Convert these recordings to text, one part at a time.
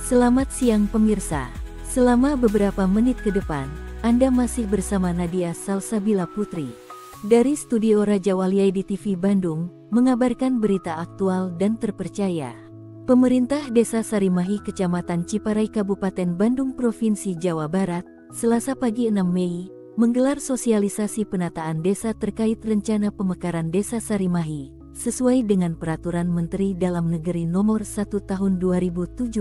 Selamat siang pemirsa. Selama beberapa menit ke depan, Anda masih bersama Nadia Salsabila Putri. Dari Studio Raja Waliai TV Bandung, mengabarkan berita aktual dan terpercaya. Pemerintah Desa Sarimahi Kecamatan Ciparai Kabupaten Bandung Provinsi Jawa Barat, Selasa pagi 6 Mei, menggelar sosialisasi penataan desa terkait rencana pemekaran Desa Sarimahi, sesuai dengan Peraturan Menteri Dalam Negeri Nomor 1 Tahun 2017.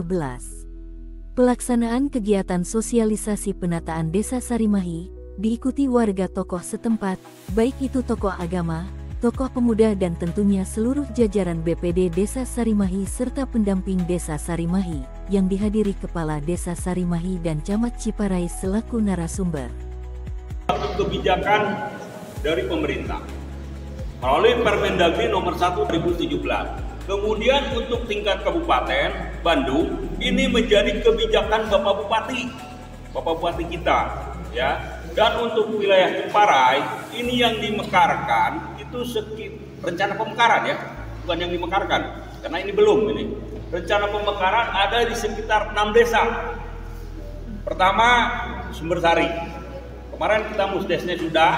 Pelaksanaan kegiatan sosialisasi penataan Desa Sarimahi diikuti warga tokoh setempat, baik itu tokoh agama, tokoh pemuda dan tentunya seluruh jajaran BPD Desa Sarimahi serta pendamping Desa Sarimahi, yang dihadiri Kepala Desa Sarimahi dan Camat Ciparai selaku narasumber. Kebijakan dari pemerintah melalui Permendagri Nomor 1 2017. Kemudian untuk tingkat Kabupaten Bandung, ini menjadi kebijakan Bapak Bupati kita, ya. Dan untuk wilayah Ciparai, ini yang dimekarkan itu rencana pemekaran, ya, bukan yang dimekarkan, karena ini belum ini. Rencana pemekaran ada di sekitar 6 desa. Pertama, Sumbersari. Kemarin kita musdesnya sudah,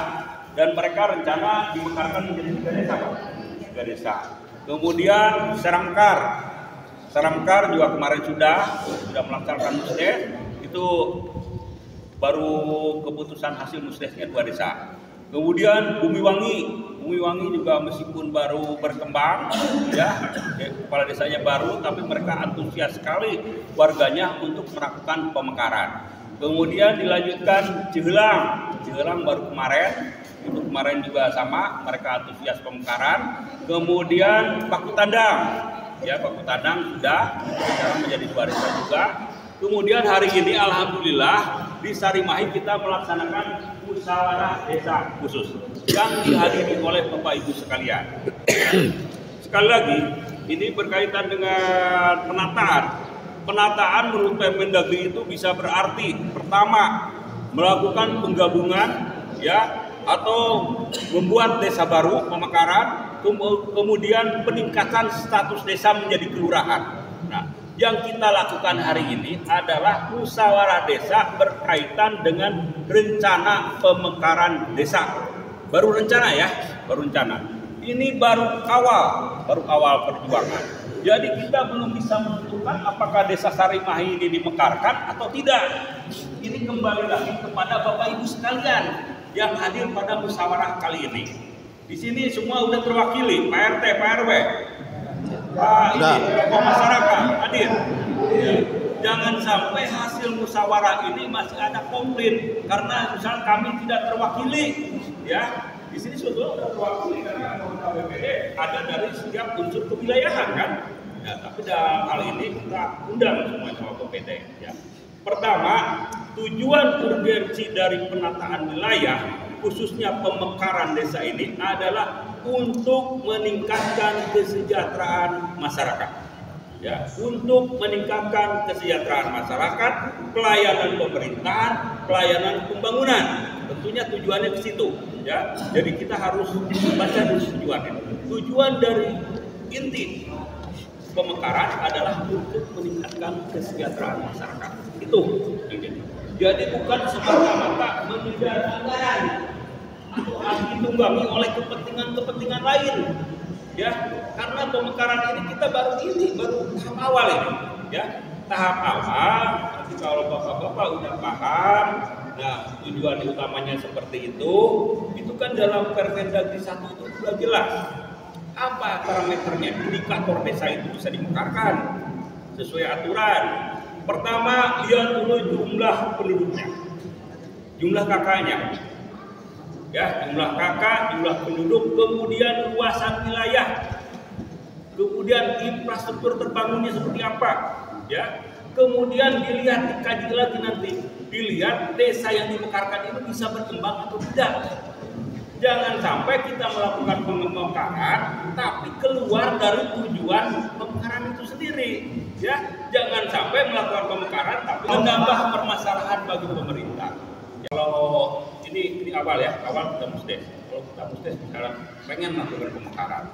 dan mereka rencana dimekarkan menjadi 3 desa, Pak. 3 desa. Kemudian Saramkar juga kemarin sudah melaksanakan musdes, itu baru keputusan hasil musdesnya 2 desa. Kemudian Bumiwangi juga meskipun baru berkembang, ya, kepala desanya baru, tapi mereka antusias sekali warganya untuk melakukan pemekaran. Kemudian dilanjutkan Cihelang baru kemarin. Itu kemarin juga sama, mereka antusias pemekaran. Kemudian Pakutandang sudah sekarang menjadi 2 desa juga. Kemudian hari ini alhamdulillah di Sarimahi kita melaksanakan musyawarah desa khusus yang dihadiri oleh Bapak Ibu sekalian. Sekali lagi, ini berkaitan dengan penataan menurut Permendagri itu bisa berarti pertama melakukan penggabungan, ya, atau membuat desa baru pemekaran, kemudian peningkatan status desa menjadi kelurahan. Nah, yang kita lakukan hari ini adalah musyawarah desa berkaitan dengan rencana pemekaran desa. Baru rencana. Ini baru awal perjuangan. Jadi kita belum bisa menentukan apakah Desa Sarimahi ini dimekarkan atau tidak. Ini kembali lagi kepada Bapak Ibu sekalian yang hadir pada musyawarah kali ini. Di sini semua udah terwakili, Pak RT, Pak RW, tokoh masyarakat hadir. Jangan sampai hasil musyawarah ini masih ada komplain karena misal kami tidak terwakili, ya. Di sini sudah terwakili karena anggota BPD ada dari setiap unsur kewilayahan, kan. Ya, tapi dalam hal ini kita undang semua sama BPD, ya. Pertama, tujuan urgensi dari penataan wilayah, khususnya pemekaran desa ini adalah untuk meningkatkan kesejahteraan masyarakat. Ya, untuk meningkatkan kesejahteraan masyarakat, pelayanan pemerintahan, pelayanan pembangunan. Tentunya tujuannya ke situ, ya. Jadi kita harus baca dulu tujuannya. Tujuan dari inti pemekaran adalah untuk meningkatkan kesejahteraan masyarakat. Itu. Jadi bukan semata-mata mengejar anggaran atau ditunggangi oleh kepentingan lain, ya. Karena pemekaran ini kita baru tahap awal ini, ya. Tahap awal. Nanti kalau bapak-bapak udah paham, nah tujuan utamanya seperti itu kan dalam Permendagri 1 itu sudah jelas. Apa parameternya? Indikator desa itu bisa dimekarkan sesuai aturan. Pertama, lihat dulu jumlah penduduknya, jumlah kakaknya, ya, jumlah kakak, jumlah penduduk, kemudian luasan wilayah, kemudian infrastruktur terbangunnya seperti apa, ya. Kemudian dikaji lagi nanti, dilihat desa yang dimekarkan itu bisa berkembang atau tidak. Jangan sampai kita melakukan pemekaran tapi keluar dari tujuan pemekaran itu sendiri, ya. Jangan sampai melakukan pemekaran tapi menambah permasalahan bagi pemerintah. Kalau ini awal kita musdes. Kalau kita musdes misalnya pengen melakukan pemekaran,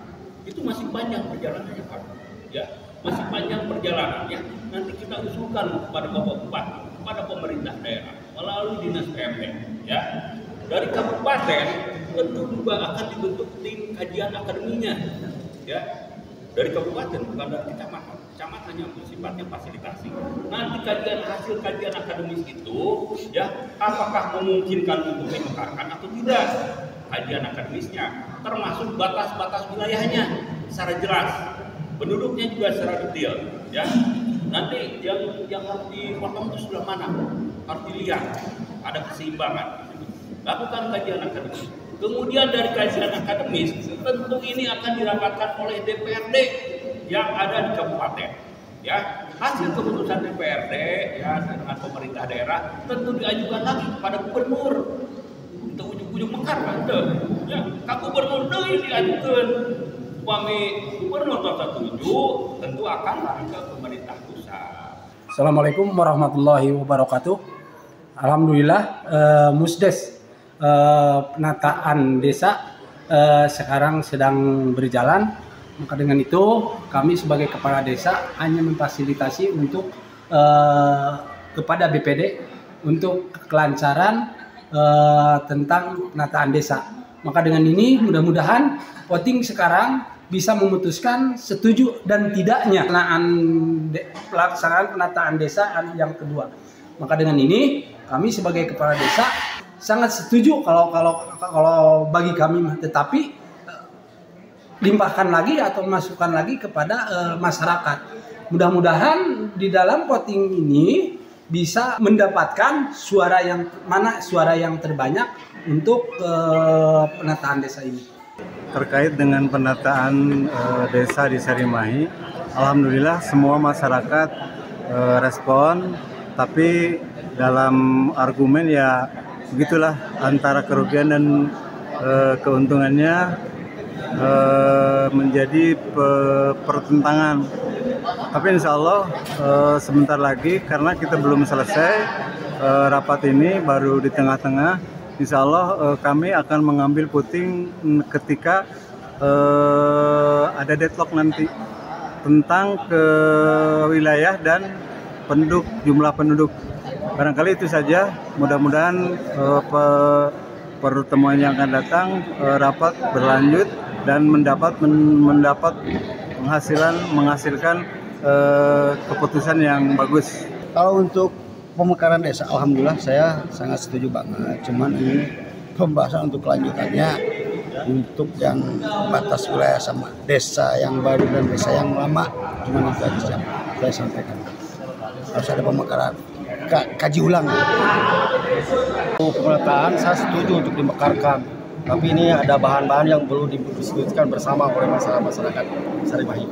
itu masih banyak perjalanannya, Pak. Ya, masih panjang perjalanannya. Nanti kita usulkan kepada Bapak Bupati, kepada pemerintah daerah melalui dinas PMD, ya. Dari kabupaten tentu juga akan dibentuk tim kajian akademinya, ya. Dari kabupaten bukan dari kecamatan. Kecamatan hanya sifatnya fasilitasi. Nanti hasil kajian akademis itu, ya, apakah memungkinkan untuk dimekarkan atau tidak? Kajian akademisnya, termasuk batas-batas wilayahnya secara jelas, penduduknya juga secara detail, ya. Nanti yang harus dipotong itu sebelah mana? Harus dilihat, ada keseimbangan. Lakukan kajian akademis. Kemudian dari kajian akademis, tentu ini akan dirapatkan oleh DPRD yang ada di kabupaten. Ya, hasil keputusan DPRD ya dengan pemerintah daerah tentu diajukan lagi kepada gubernur untuk ujung-ujung mekar kan ya, Kak Gubernur deui diajukan. Upami gubernur setuju, tentu akan lari ke pemerintah pusat. Assalamualaikum warahmatullahi wabarakatuh. Alhamdulillah, Musdes penataan desa sekarang sedang berjalan. Maka dengan itu kami sebagai kepala desa hanya memfasilitasi untuk kepada BPD untuk kelancaran tentang penataan desa. Maka dengan ini mudah-mudahan voting sekarang bisa memutuskan setuju dan tidaknya pelaksanaan penataan desa yang kedua. Maka dengan ini kami sebagai kepala desa sangat setuju kalau bagi kami, tetapi limpahkan lagi atau masukkan lagi kepada masyarakat. Mudah-mudahan di dalam voting ini bisa mendapatkan suara yang terbanyak untuk penataan desa ini. Terkait dengan penataan desa di Sarimahi, alhamdulillah semua masyarakat respon, tapi dalam argumen ya begitulah, antara kerugian dan keuntungannya menjadi pertentangan. Tapi insya Allah sebentar lagi, karena kita belum selesai rapat ini, baru di tengah-tengah, insya Allah kami akan mengambil puting ketika ada deadlock nanti tentang ke wilayah dan jumlah penduduk. Barangkali itu saja, mudah-mudahan pertemuan yang akan datang rapat berlanjut dan menghasilkan keputusan yang bagus. Kalau untuk pemekaran desa, alhamdulillah saya sangat setuju banget. Cuman ini pembahasan untuk kelanjutannya, untuk yang batas wilayah sama desa yang baru dan desa yang lama, cuman itu aja saya sampaikan. Harus ada pemekaran, kaji ulang. Pemetaan saya setuju untuk dimekarkan, tapi ini ada bahan-bahan yang perlu didiskusikan bersama oleh masyarakat Sarimahi.